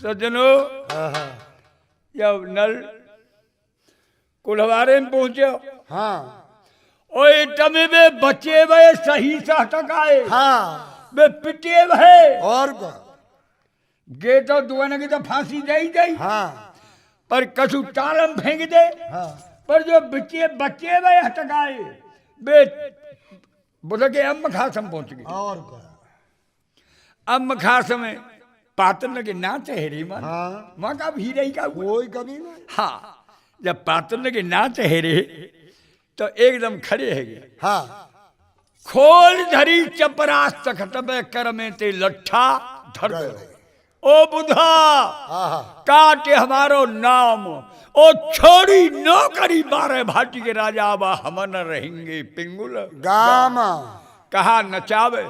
सज्जनों जब नल कुलवारे में पहुंचे हाँ और इतने में बचे वे सही सहटकाए हाँ वे पिटे वे और क्या गे तो दुआने की तो फांसी दे ही दे हाँ पर कसु तालम फेंक दे हाँ पर जो बच्चे वे हटकाए वे बोले के अम्म खासम पहुंच गए और क्या अम्म खास में पात्र के नाच है रे मन हाँ वहां का भी रही का कोई कमी नहीं हाँ जब पात्र के नाच है रे तो एकदम खड़े है गए हाँ खोल धरी चपरास तखतब कर में ते लट्ठा धर दे ओ बुधा हाँ काटे हमारो नाम ओ छोड़ी नौकरी 12 भाटी के राजा बा हमन रहेंगे पिंगुल गामा कहा नचावे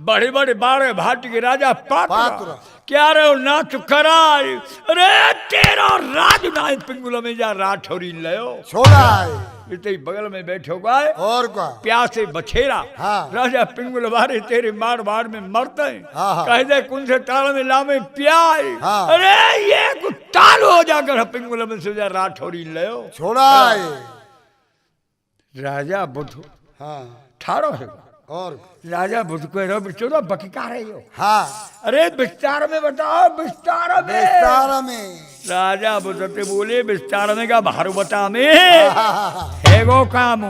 बड़े बड़े 12 भाटी के राजा पात्र पात्र। क्या रे नाच कराए अरे तेरा राज नाय पिंगुल में जा राठौरी लयो छोड़ा है इतने बगल में बैठे हो गए और क्या प्यासे बछेरा हाँ। राजा पिंगुल बारे तेरे मार बार में मरते हैं हाँ, हाँ। कह दे कुन से ताल में लामे प्याए हाँ। अरे ये कुछ ताल हो जाकर पिंगुल में से जा राठौरी लयो छोड़ा है राजा बुध हाँ ठाड़ो है और राजा बुध को रो बिचोरा बकिका रहे हो हाँ अरे विस्तार में बताओ विस्तार में विस्तार में राजा बुध ते बोले विस्तार में का भारू बता में हाँ हेगो काम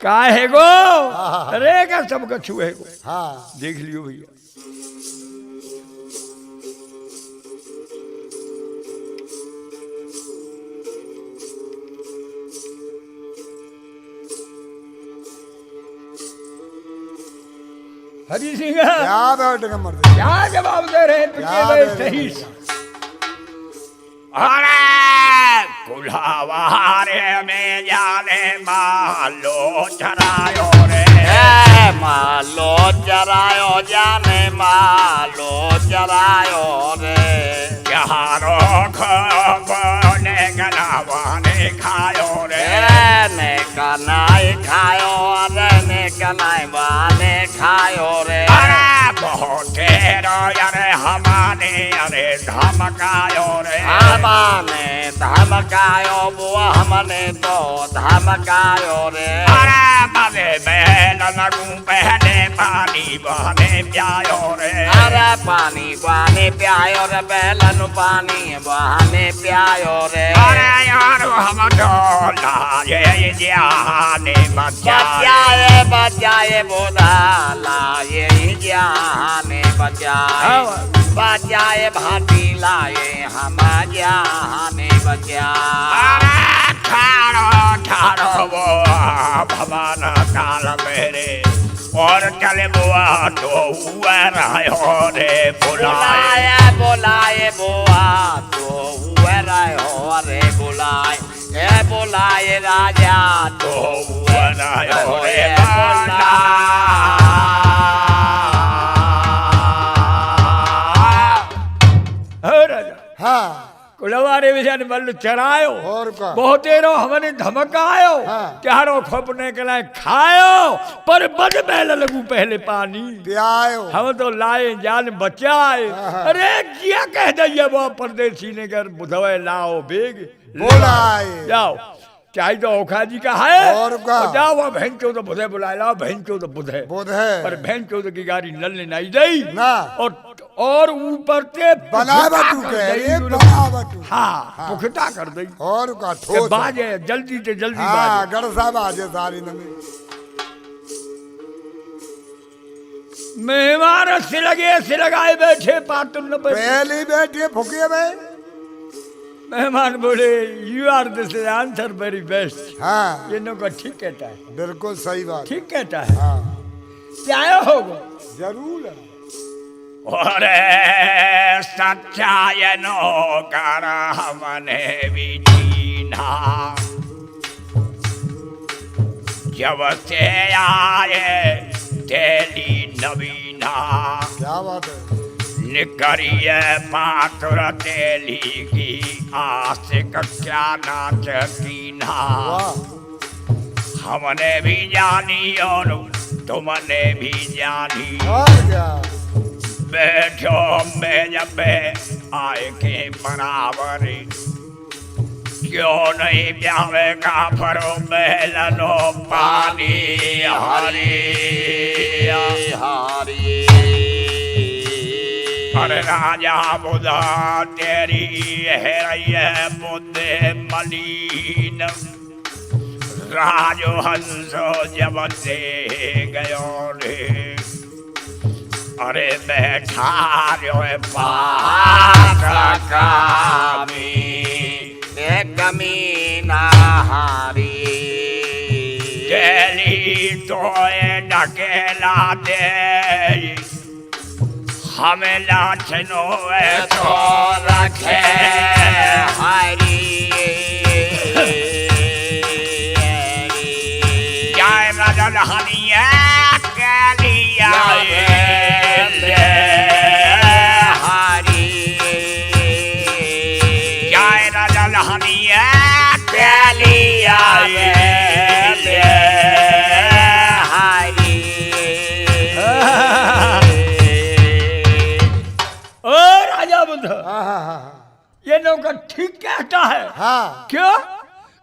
का हेगो अरे का सब कछु हेगो हाँ देख लियो भैया हरी सिंह क्या बैठ के मर दे क्या जवाब दे रहे हैं क्या पिछले दे रहे सही हैं? अरे कुल्हावारे में जाने मालो चरायो रे मालो चरायो जाने मालो चरायो रे यारो खबने गलावाने खायो रे ने कनाई खायो अरे ने कनाई बाने खायो रे अरे बहुत अरे हमारे अरे धमकायो रे हमाने धमकायो बुआ हमने तो धमकायो रे अरे बाबे बहन लगू पहले पानी बहने प्यायो रे अरे पानी पानी प्यायो रे बेलन पानी बहाने प्यायो रे अरे यार हम डोला ये जाने बचाए बचाए बोला लाए जाने बचाए बचाए भाटी लाए हम जाने बचाए अरे ठाड़ो ठाड़ो वो भवन काल मेरे और चले बुआ तो हुआ रहो रे बुलाए बुलाए बुलाए बुआ तो हुए रहो रे बुलाए ए बुलाए राजा तो हुआ रहो रे राजा हाँ कुलवारे विजन बल चरायो और का बहुत देरो हमने धमकायो हाँ। चारों खोपने के लाए खायो पर बद पहले लगू पहले पानी प्यायो हम तो लाए जान बचाए हाँ। अरे क्या कह दिया वो परदेसी ने कर बुधवे लाओ बेग बोलाए जाओ चाहे तो ओखा जी का है और का जाओ वह बहन चो तो बुधे बुलाए लाओ बहन चो तो बुधे बोध है पर बहन चो की गाड़ी नल नहीं दई ना और ऊपर से बनावट पुख्ता के कर दई ये उन्होंने। बनावट हाँ पुख्ता कर दई और का कि ठोस बाजे जल्दी से जल्दी हाँ बाजे गड़सा बाजे सारी नमी मेहमान से लगाए बैठे पातुल न बैठे पहली बेटी फुकिए में मेहमान बोले you are this answer very best हाँ ये नो का ठीक कहता है बिल्कुल सही बात ठीक कहता है हाँ क्या होगा जरूर है अरे सत्यायनो कर हमने विचीना जब से आए तेली नवीना क्या बात है निकरिए पात्र तेली की आशिक क्या नाच कीना वाह हमने भी जानी और तुमने भी जानी और क्या बैठो मेज पे आए के बराबर क्यों नहीं प्यावे का फरो बेलनो पानी हरी हरी अरे राजा बुधा तेरी है बुद्धे मलिन राजहंस जब से गयो रे अरे बैठा रो कामी कमीना हारी तेली तो ढकेला दे हमें लाछनो तो रखे हरी जय राजा हनिया के लिया हरी जय राजा हनिया के लिया ये नौकर ठीक कहता है हाँ क्यों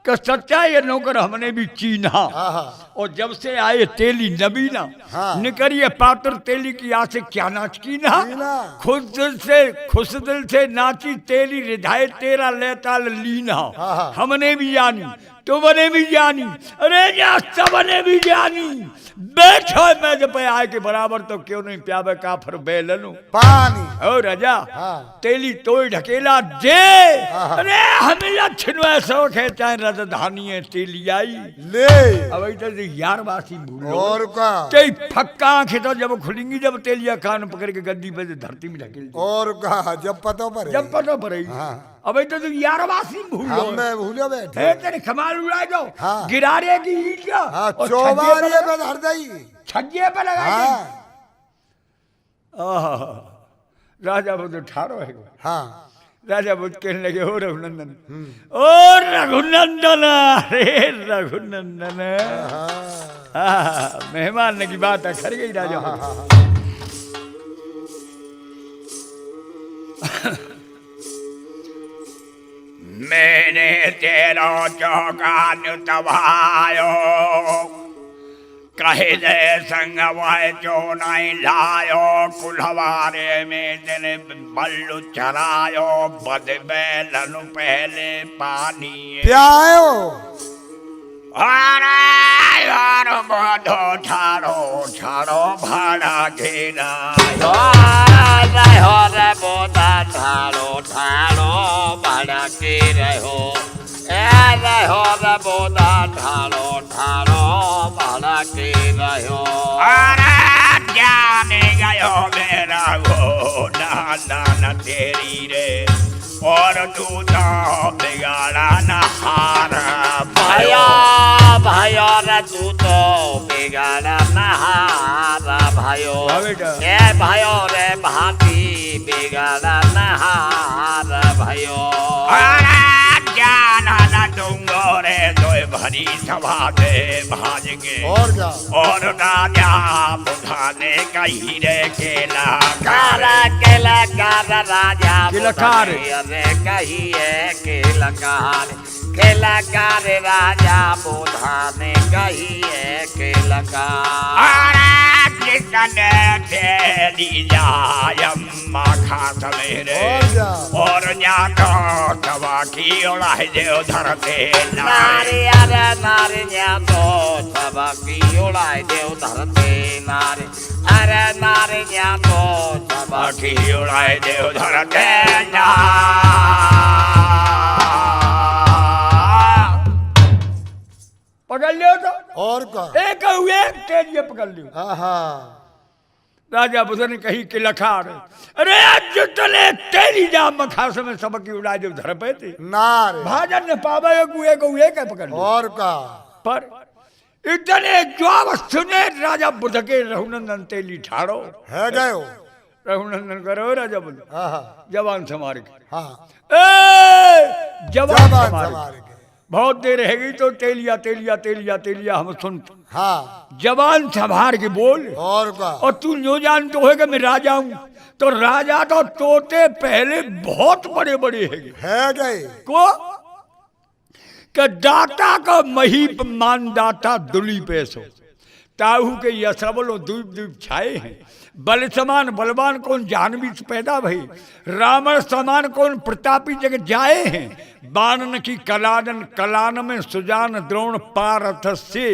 कि सच्चा ये नौकर हमने भी चीना हाँ और जब से आए तेली नबीना हाँ। निकरिए पात्र तेली की यहाँ से क्या नाच की ना लीना। खुश दिल से नाची तेली रिधाए तेरा लेताल लीना हाँ। हमने भी जानी तुमने भी जानी अरे या सबने भी जानी बैठो मैं जब पे आए के बराबर तो क्यों नहीं प्यावे काफर बेलनु पानी ओ राजा हाँ। तेली तोड़ ढकेला दे हाँ। अरे हमें छिनवा शौक है चाहे राजधानी है तेली आई ले अब इधर से यार बासी भूलो और का ते फक्का आंखें तो जब खुलेंगी जब तेलिया कान पकड़ के गद्दी पे से धरती में ढकेल दे। और का जब पता पर जब पता पड़ेगी हाँ। अब इधर से यार बासी भूलो हमें भूले बैठे है तेरे कमाल उड़ा दो हाँ। गिरारे की ईट का हाँ और चौबारिये पे धर दई छज्जे पे लगा हाँ आहा, राजा बुद्ध ठाड़ो है हाँ राजा बुद्ध कहने लगे ओ रघुनंदन ओ रघुनंदन अरे रघुनंदन मेहमान की बात है खर गई राजा बुद्ध मैंने तेरा चौकान तबायो कहे दे संग वह जो नहीं लायो कुल्हवारे में दिन बल्लू चरायो बद बैलन पहले पानी प्यायो अरे यार बधो ठाड़ो ठाड़ो भाड़ा घेरा हो रे बोदा ठाड़ो ठाड़ो भाड़ा के रहो हो रे बोदा ठाड़ो ठाड़ो भाड़ा के रहो अरे जाने गयो मेरा वो नाना न तेरी रे और तू तो बिगाड़ा न हारा भयो भयो रे तू तो बिगाड़ा नहारा भयो ए भयो रे भाती बिगाड़ा नहारा भयो अरे जाना न दूंगो रे दोए भरी सभा दे भाजेंगे और क्या और राजा बुधाने कही रे केला काला केला कार राजा केलाकार अरे कहिए केलाकार केलाकार राजा बुधाने कहिए केलाकार अरे कितने तेरी जायम्मा खास मेरे और क्या और न्यातो तवा की उड़ाई दे धरते नारी अरे नारी न्यातो तवा की उड़ाई दे धरते नारी अरे नारी न्यातो तवा की उड़ाई दे धरते पकड़ लियो तो और का एक हुए तेलिए पकड़ लियो हाँ राजा बुद्ध ने कही कि लखार अरे जितने तेरी जाम खास में सबकी उड़ा दे धर पे थे नारे भाजन ने पावे को एक पकड़ लिया और का पर इतने जवाब सुने राजा बुद्ध के रघुनंदन तेली ठाड़ो है गयो रघुनंदन करो राजा बुद्ध हाँ जवान समार के हाँ ए जवान जबान समार समार के के बहुत देर रह गई तो तेलिया तेलिया तेलिया तेलिया हम सुन हाँ जवान संभार के बोल और का और तू नो जान तो होगा मैं राजा हूँ तो राजा तो तोते पहले बहुत बड़े बड़े है गए को कि दाता का महीप मानदाता दुली पैसो ताहू के यसबलो द्वीप द्वीप छाए हैं बल समान बलवान कौन जानवी से पैदा भई रावण समान कौन प्रतापी जग जाए हैं बानन की कलानन कलान में सुजान द्रोण पारथ से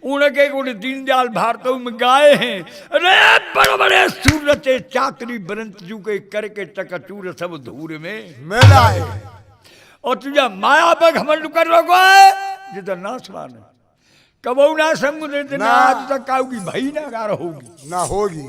उनके गुण दीनदयाल भारतों में गाए हैं अरे बड़े बड़े सूरते चातरी बरंत जू के करके चकचूर सब धूर में मिलाए और तुझे माया पे घमंड कर रखो है जिधर नाशवान है कबू ना समुद्र ना आज तक काऊगी भाई ना गार होगी ना होगी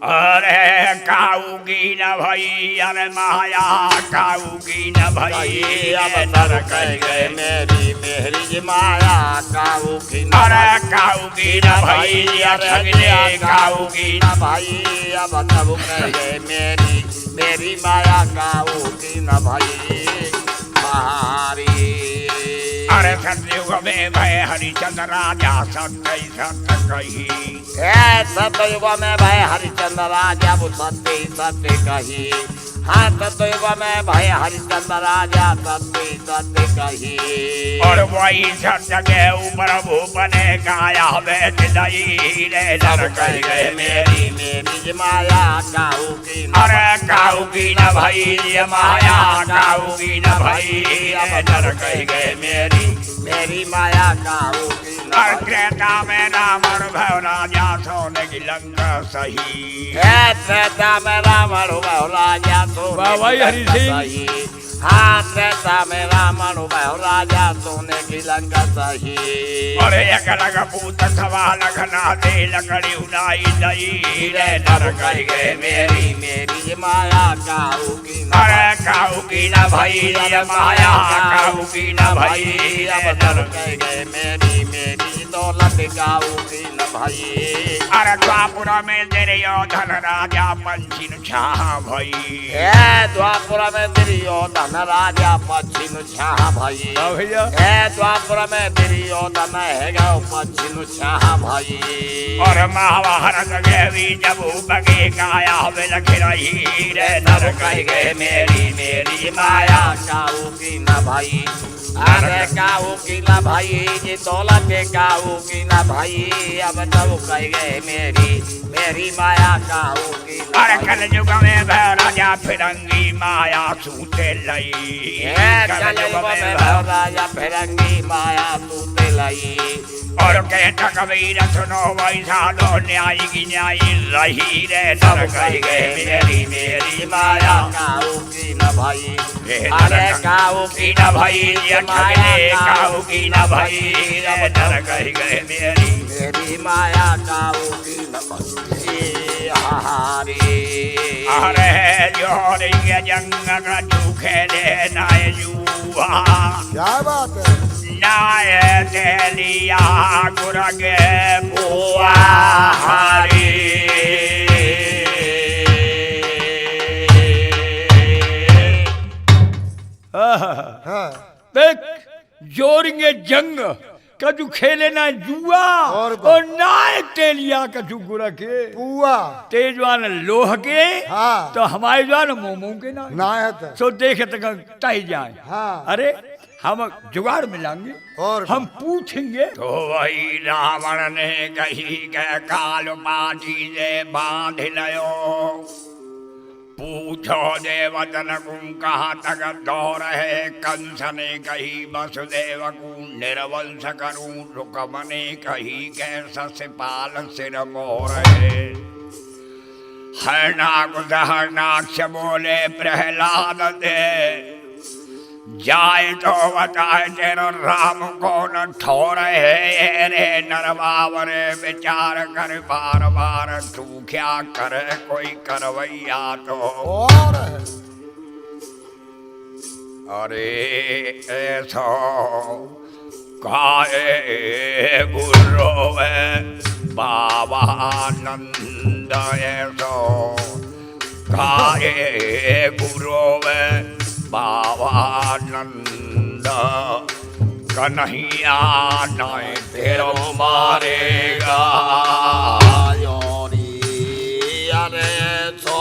अरे काऊगी न भाई अरे माया काऊगी न भाई अब तर कह गए मेरी मेरी माया काऊगी न अरे काऊगी न भाई अरे काऊगी न भाई अब तब कह गए मेरी मेरी माया काऊगी न भाई मारी अरे सतयुग में भय हरिचंद्र राजा सत्य सत्य कही सतयुग में भय हरिचंद्र राजा वो सत्य सत्य कही हाँ सतयुग में भय हरिचंद्र राजा सत्य सत्य कही और वही सत्य के ऊपर भूपने गाया बेच दई रे नर कह गए मेरी मेरी माया काऊगी अरे काऊगी न भाई माया काऊगी न भाई नर कह गए मेरी मेरी माया काऊगी त्रेता में रावण भव राजा सोने की लंका सही त्रेता में रावण भव राजा सोने की सही हाँ त्रेता में रावण भव राजा सोने की लंका सही और एक लग पूत सवा लखना दे लकड़ी उड़ाई दई रे नर कह गए मेरी मेरी माया काऊगी अरे काऊगी न भाई माया काऊगी न भाई नर कह गए मेरी मेरी दौलत काऊगी न भाई अरे द्वापुर में तेरे धन राजा पंछी छाह भई द्वापुर में दुर्योधन राजा पश्चिम छाह भाई भैया द्वापुर में दुर्योधन है गौ पश्चिम छाह भाई और महाभारत देवी जब बगे गाया बिलख रही रे नर कह गए मेरी मेरी माया काऊगी न भाई अरे काऊगी न भाई जी दौलत काऊगी न भाई अब तब कह गए मेरी मेरी माया काऊगी अरे कल युग में राजा फिरंगी माया सूते लई कल युग में राजा फिरंगी माया सूते लई और कहता कबीर सुनो वैसा लो न्याय की न्याय रही रे नर कह गए मेरी मेरी माया काऊगी न भाई अरे काऊगी न भाई काऊगी न भाई रे नर कह गए मेरी मेरी माया काऊगी न भाई हारी अरे जोर ये जंग का दुखे ले नाय जुआ क्या बात है नाय तेलिया गुरगे बुआ हरी हाँ देख जोरेंगे जंग कजू खेले ना जुआ और ना तेलिया कजू गुरा के पुआ तेजवान लोह के हाँ तो हमारे जवान मोमो के ना ना है तो सो देखे तक तय जाए हाँ अरे हम जुगाड़ मिलाएंगे और हम पूछेंगे तो वही रावण ने कही के काल माटी से बांध लयो पूछो देवतन को कहाँ तक दौर है कंस ने कही वसुदेव को निर्वंश करूं रुकम ने कही कैसा सिपाल सिर मोर है हरनाक्ष बोले प्रहलाद दे जाए तो बताए तेरो राम कौन ठोर है रे नरवावरे विचार कर बार बार तू क्या करे कोई करवैया तो और अरे ऐसो काए गुरु बाबा नंद ऐसो काए गुरु बाबा ब्रह्मानंद कन्हैया नाय तेरो मारेगा योरी अरे सो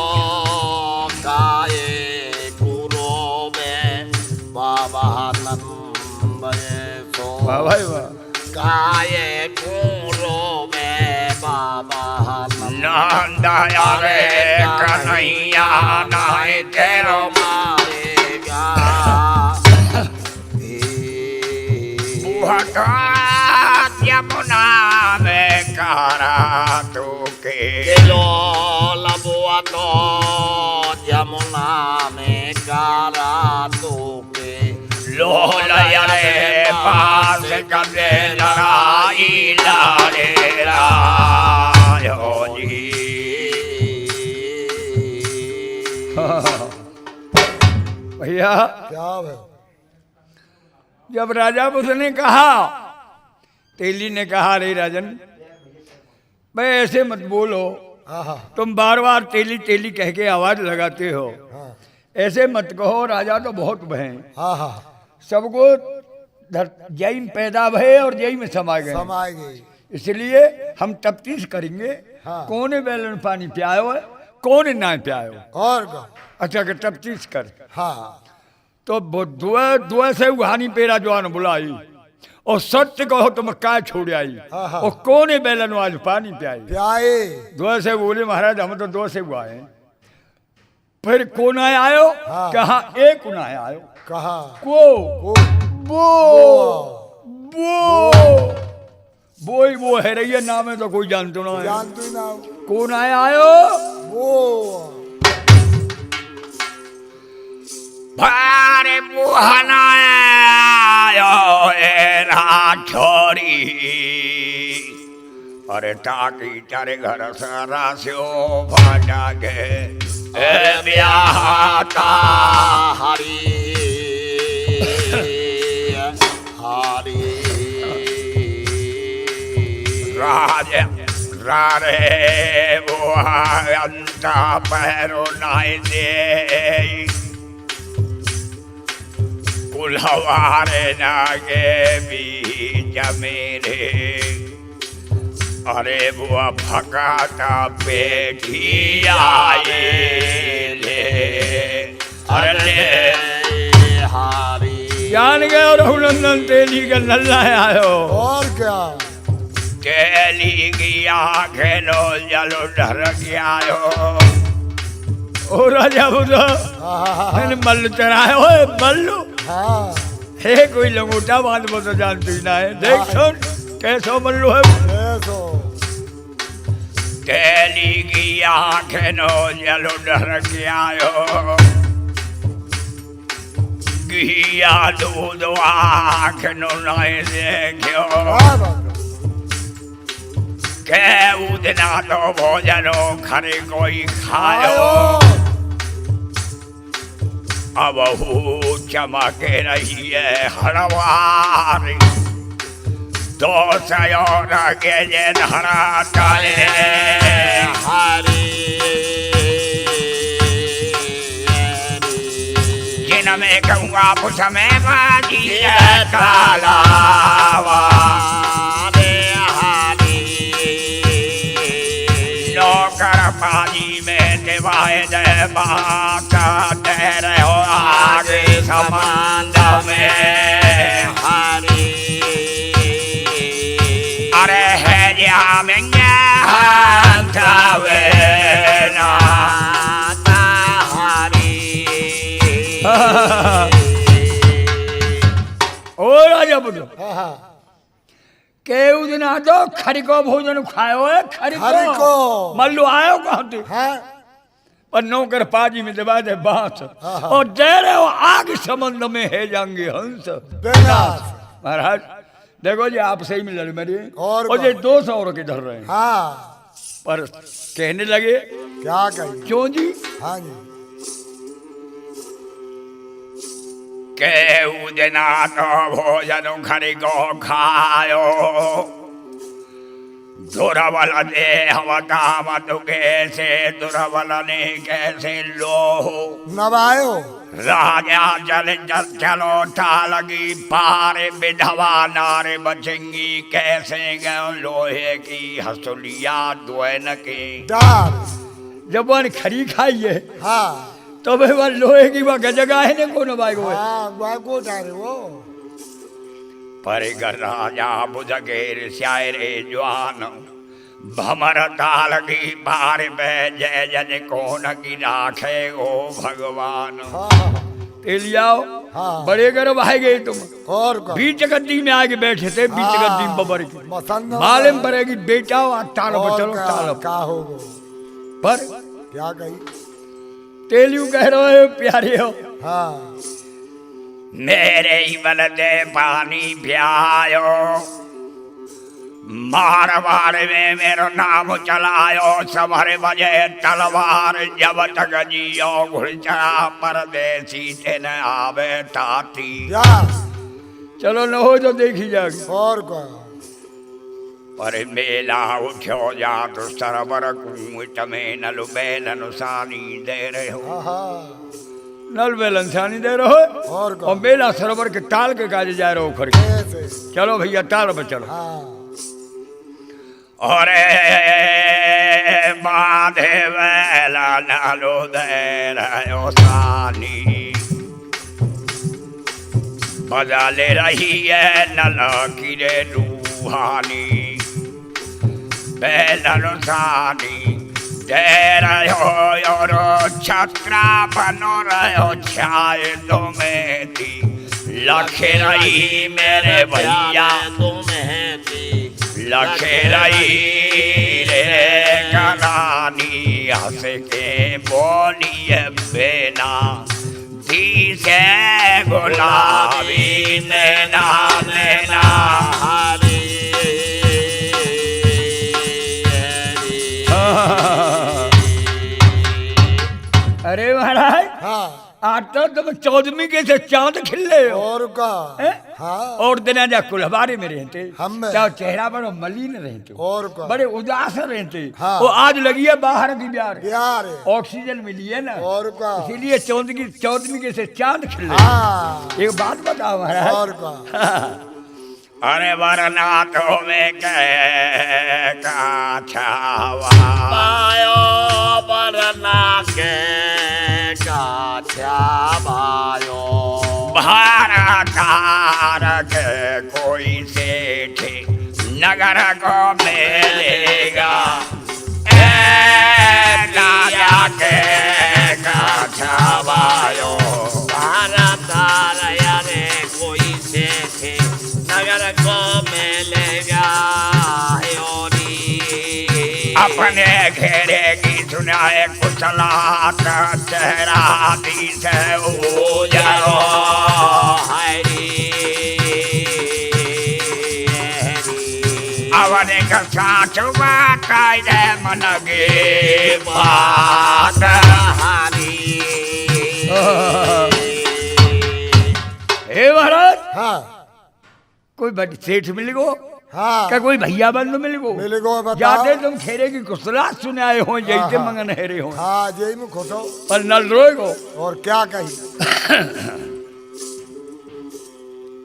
काये गुरु में बाबा नंबरे सो वाह भाई वाह काये गुरु में बाबा नंद रे कन्हैया नाय तेरो मारेगा बुहटा यमुना में कारा तो के लो लबुआ तो यमुना में कारा तो के लोलया रे पास कदे लड़ाई लारे रायो जी भैया क्या है जब राजा बुद्ध ने कहा तेली ने कहा रे राजन भाई ऐसे मत बोलो हाँ तुम बार बार तेली तेली कह के आवाज लगाते हो हाँ ऐसे मत कहो राजा तो बहुत भय हाँ हाँ सबको जय में पैदा भय और जय में समा गए समाए गई इसलिए हम तफ्तीश करेंगे हाँ। कौन बैलन पानी पियायो है कौन ना पियायो और का अच्छा के तफ्तीश कर हाँ तो दुआ से उहानी पेरा जवान बुलाई और सत्य कहो तुम क्या छोड़ आई हाँ, हाँ। और कौन बैलन आज पानी पियाई प्याए दुआ से बोले महाराज हम तो दो से हुआ है फिर कौन आयो हाँ। कहा एक कौन आयो कहा को वो वो वो है रही है नाम है तो कोई जानते ना है जानते ना कौन आयो वो भारे बुहना आयो ए राठौरी अरे ताकि तारे घर सारा स्यो भाटा गे ए ब्याहता हरी हरी राज रारे वो अंता पैरो नाय दे कुलवारे नागे बीज मेरे अरे बुआ फकाता पेटी आए ले अरे हरी जान गए और रघुनंदन तेली का नल्ला आयो और क्या तेली की आंखें लो जलो डर गया ओ राजा बुद्ध हाँ मैंने मल्ल चढ़ाए हो मल्लू हाँ हे कोई लंगोटा बात वो तो जानती ना है देख सुन कैसो मल्लू है ऐसो तेली की आंखें नो जलो डर के आयो घिया दूध आंख नो नहीं देखो क्या बात है? के उदना तो भोजनो खरे कोई खायो अब हु चमके रही है हरवार तो सयो रगे जे धरा काले हरी जिनमें कहूँगा पुछ में बाजी है कालावा नौकर पाजी में निभाए दे बाका दे रहे हो आगे समांद में हरी अरे है जा में हंतावे ना ओ राजा बुद्ध हाँ हाँ के दिन तो खरी को भोजन खायो है खरी खरी को को। मल्लू आयो कहाँ थे हाँ और नौकर पाजी में दबा दे बांस हाँ। और दे रहे हो आग संबंध में है जाएंगे हंस बेनास महाराज देखो जी आप सही में लड़ मेरी और और ये 200 और के धर रहे हैं हाँ पर कहने लगे क्या कही क्यों जी हाँ जी के देना तो भोजन खरी को खायो दुर्बल देह बतावत कैसे दुर्बल ने कैसे लोह नवायो राजा जल जल चलो लगी पार विधवा नारे बचेंगी कैसे गए लोहे की हसुलिया द्वैन के डाल जब वन खरी खाई है हाँ तो भाई वह लोहे की वह जगह है ने कौन भाई वो हाँ को डाले वो पर राजा बुझ घेर शायरे जवान भमर ताल की पार में जय जन कौन की राखे ओ भगवान हाँ तेलियाओ हाँ। बड़े गर्व आए गए तुम और का बीच गद्दी में आके बैठे थे बीच गद्दी में बबर की मसंद मालूम पड़ेगी बेटा और ताल बचलो ताल क्या होगा पर क्या कही तेलियो कह रहे हो प्यारे हो हाँ मेरे ही बल दे पानी प्यायो मारवाड़ में मेरो नाम चलायो समर बजे तलवार जब तक जियो घुड़चरा परदेसी से न आवे ताती क्या चलो न हो तो देखी जाएगी और का पर मेला उठो जा तो सरबर कूट में नल बेलन सानी दे रहे हो हाँ हाँ नल बेलन सानी दे रहे हो और का और मेला सरोवर के ताल के काजे जा रहे हो खर के ऐसे चलो भैया ताल पर चलो हाँ और बाधे वेला नालो दे रहो सानी बजा ले रही है नल की रे रूहानी बेलन सानी दे रहो और छत्रा बनो रहो छाए दो में थी लखे रही मेरे भैया तुम्हें थी लखे रही रे कलानी हंस के बोलिए बेना दी से गुलाबी नैना नैना हरी अरे महाराज हाँ आज तो तुम चौदहवीं के से चांद खिले हो और का हैं? हाँ और दिन जा कुलहबारे में रहते हम में। चाहे चेहरा पर मलिन रहते और का बड़े उदास रहते हाँ। वो आज लगी है बाहर की बिहार यार ऑक्सीजन मिली है ना और का इसीलिए चौदहवीं के से चांद खिले हाँ एक बात बताओ महाराज और का अरे वरनाथों में कह का छावा पायो बरना के काछा भायो भारतार के कोई सेठ नगर को मिलेगा राजा के का छावायो भारतार यारे कोई से थे नगर को मिलेगा अपने घेरे की सुनाए कुशलात चेहरा दी से उजारो अवने का साच बात मन गे बात हे महाराज हाँ कोई बड़ी सेठ मिल गो हाँ क्या कोई भैया बंधु मिल गो मिल गो बताओ जाते तुम खेरे की कुशलात सुने आए हो जैसे हाँ। मंगन हेरे हो हाँ यही में खोटो पर नल रोए गो और क्या कही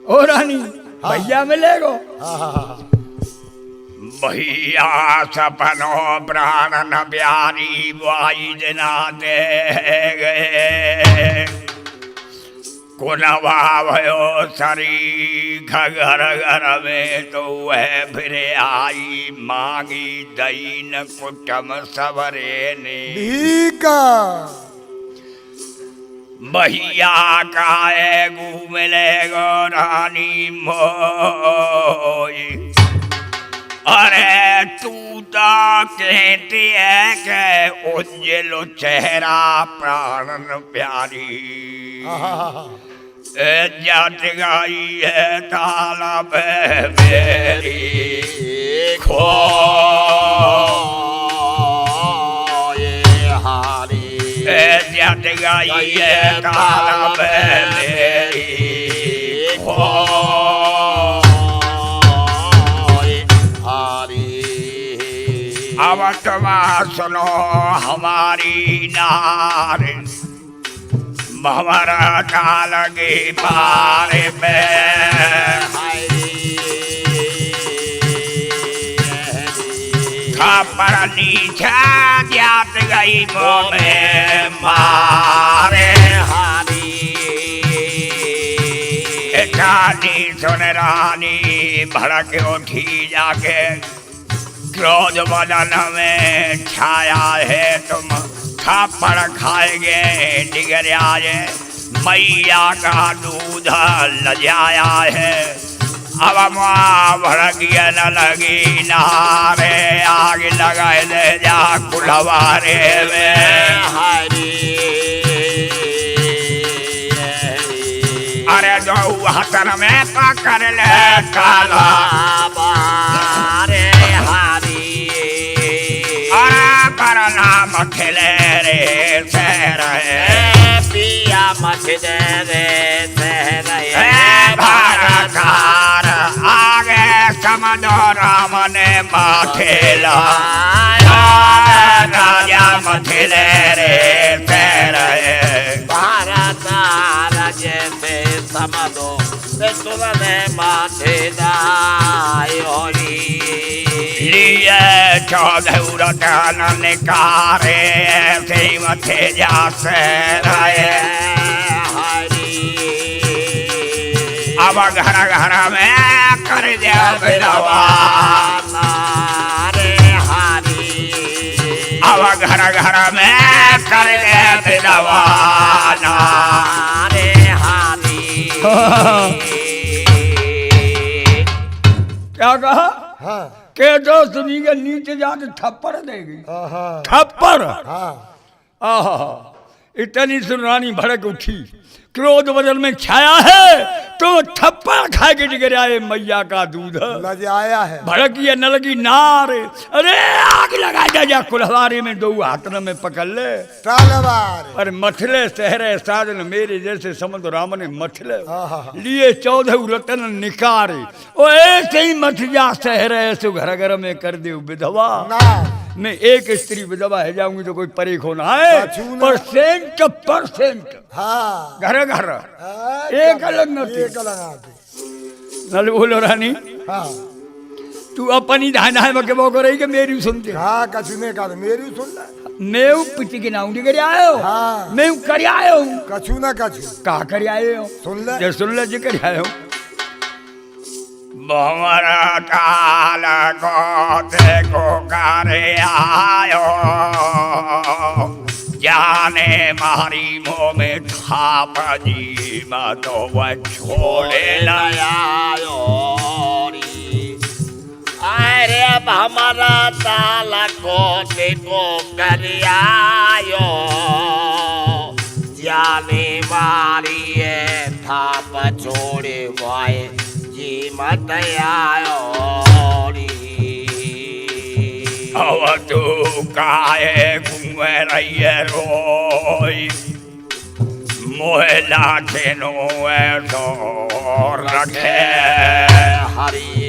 ओ रानी भैया मिले गो हाँ हाँ हाँ भैया सपनो प्राण न प्यारी वाई जना दे गए कुनवा भयो सरी घर घर में तो वह फिर आई मांगी दईन कुटम सवरे ने भीका भैया काए घूमले गो रानी मोई अरे तू तो कहती है के उज्जलो चेहरा प्राण प्यारी जट गई है तालब मेरी खो जट गई है तालब मेरी खो बटवा सुनो हमारी नार भंवर डाल के पार में खपर नीचा जात गई मोमे मारे रानी सुन रानी भड़क उठी जाके क्रोध बदन में छाया है तुम थप्पड़ खाएंगे डिगर आए मैया का दूध लजाया है अब माँ भड़किए न लगी नारे आग लगाए ले जा कुलवारे में अरे दो हसन में पकड़ ले काला बारे हारी अरे पर नाम खिले रे शहर पिया मत दे रे शहर भारतार आगे समझो राम ने माठेला राजा मथिले रे शहर भारतार जैसे समझो तुलने माथे दायोरी लिए चौधौरतन निकारे से मथे जा से रहे अब घर घर में कर दे बिलवा अब घर घर में कर दे बिलवा क्या कहा हाँ के तो सुनी के नीचे जाके थप्पड़ देगी हाँ थप्पड़ हाँ आहा इतनी सुन रानी भड़क उठी क्रोध बदल में छाया है तो थप्पड़ खा के डिगर आए मैया का दूध लजाया है भड़की न लगी नार अरे आग लगा जा कुल्हारे में दो हाथन में पकड़ ले तलवार अरे मथले सहरे साजन मेरे जैसे समुद्र राम ने मथले आहा। लिए 14 रतन निकारे ओ ऐसे ही मथ जा सहरे ऐसे घर घर में कर दे विधवा ना मैं एक स्त्री विधवा है जाऊंगी तो कोई परे को ना है परसेंट हाँ घर घर एक अलग न एक अलग आते नल बोलो रानी हाँ तू अपनी धाय धाय में वो रही कि मेरी सुनते हाँ कछु ने कहा मेरी सुन ले मैं पिटी के नाउंडी कर आयो हाँ। मैं कर आयो कछु ना कछु का कर आए हो सुन ले जे सुन ले जी कर आयो भंवर काल को करे आयो जाने मारी मुँह में खाप जी मत वह छोड़े आयो अरे हमारा ताला को देखो करियायो जाने मारी है थाप छोड़े वाए जी मत आयो अब तू काहे घूमे रही रोई मोहला खेनो ऐसो रखे हरी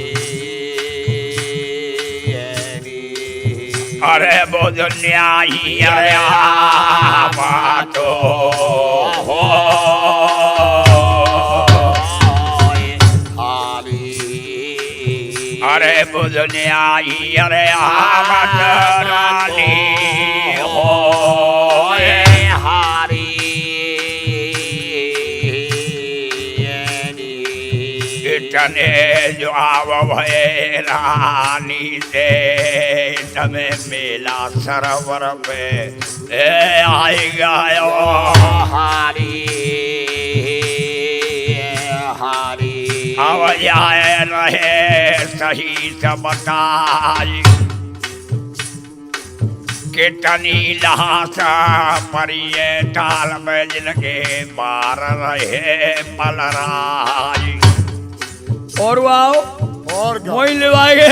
अरे बोझ न्यायी अरे बातो हो अरे बोझ न्यायी अरे आवत रानी हो इतने जो आव भये रानी से तमें मेला सरोवर पे आई गायो हारी अब जाए रहे सही सबताई कितनी लहासा परिये टाल में जिनके बार रहे पलराई और आओ और क्या मोई लेवाएगे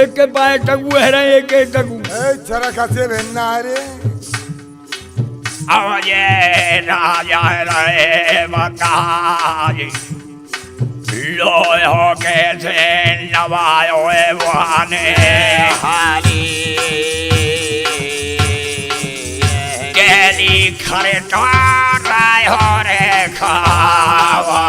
एक के पाए टगु है रहे एक के टगु चरा कैसे भेजना है रे अब ये राजा रहे बताई लोयो कैसे नवायो वाने हारी गेली खरे तो राय हो रे खावा